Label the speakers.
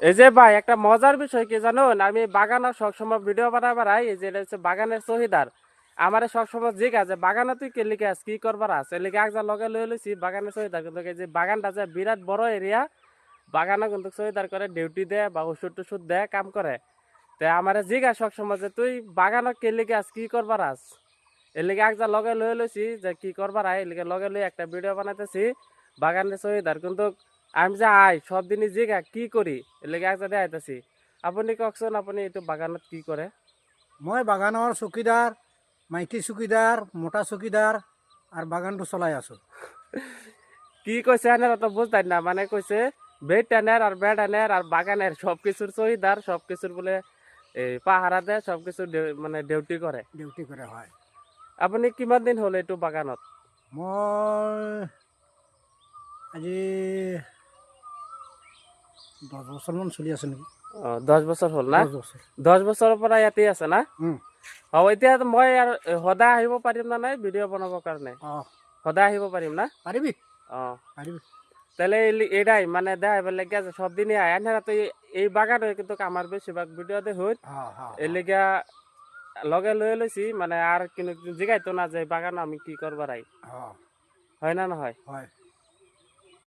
Speaker 1: এই যে ভাই একটা মজার বিষয় কি জানুন, আমি বাগানের সবসময় ভিডিও বানাবার এই যে এটা হচ্ছে বাগানের চহিদার আমার সবসময় জিজ্ঞা যে বাগানে তুই কে লিখে আস কি করবার আস এর লিখে একজন লগে লয়ে লইছি বাগানের চহিদার, কিন্তু এই যে বাগানটা যে বিরাট বড় এরিয়া, বাগানে কিন্তু চহিদার করে ডিউটি দেয় বা ওষুধ টষুধ দেয় কাম করে। তে আমার জিজ্ঞা সবসময় যে তুই বাগানে কে লিখে আস কি করবার আস, এর লিগে একজন লগে লয়ে লইছি যে কি করবার আয়, এর লিগে লগে লই একটা ভিডিও বানাইতেছি বাগানের চহিদার। কিন্তু আমি যে আই সব দিনই জিগা কি করি এর লিগে একজন আইতেছি। আপনি ককছেন আপনি একটু বাগানত কি করে?
Speaker 2: মই বাগানৰ চকীদাৰ, মাইকী চকীদাৰ, মোটা চকীদাৰ আৰু বাগানটো চলাই আছোঁ।
Speaker 1: কি কইছে আনের তো বুঝতাই না, মানে কইছে বেটানের আর বেডানের আর বাগানের সবকিছুর চহিদার, সবকিছুর বলে এই পাহারা দেয়, সবকিছু মানে ডিউটি করে।
Speaker 2: ডিউটি কৰে হয়।
Speaker 1: আপনি কিমান দিন হল এইটো বাগানত?
Speaker 2: মই আজি 10 বছৰমান চলি আছোঁ নেকি।
Speaker 1: 10 বছর হল না?
Speaker 2: 10 বছৰ।
Speaker 1: 10 বছৰৰ পৰা ইয়াতে আছে না?
Speaker 2: উম,
Speaker 1: এতিয়া মই আৰু সদায় আহিব পাৰিম না নাই ভিডিঅ' বনাবৰ কাৰণে?
Speaker 2: অঁ
Speaker 1: সদায় আহিব পাৰিম না?
Speaker 2: পাৰিবি
Speaker 1: অঁ,
Speaker 2: পাৰিবি।
Speaker 1: তাহলে এটাই মানে দেখাইবার লেগে আছে সব দিনই আয় আনহারা তো এই বাগানে কিন্তু আমার বেশিরভাগ ভিডিও দেখুন
Speaker 2: অঁ অঁ
Speaker 1: এই লেগা লগে লয়ে লইছি, মানে আর কিন্তু জিগাইতো না যে বাগান আমি কি করবার আই,
Speaker 2: অঁ
Speaker 1: হয় না নহয়?
Speaker 2: হয়।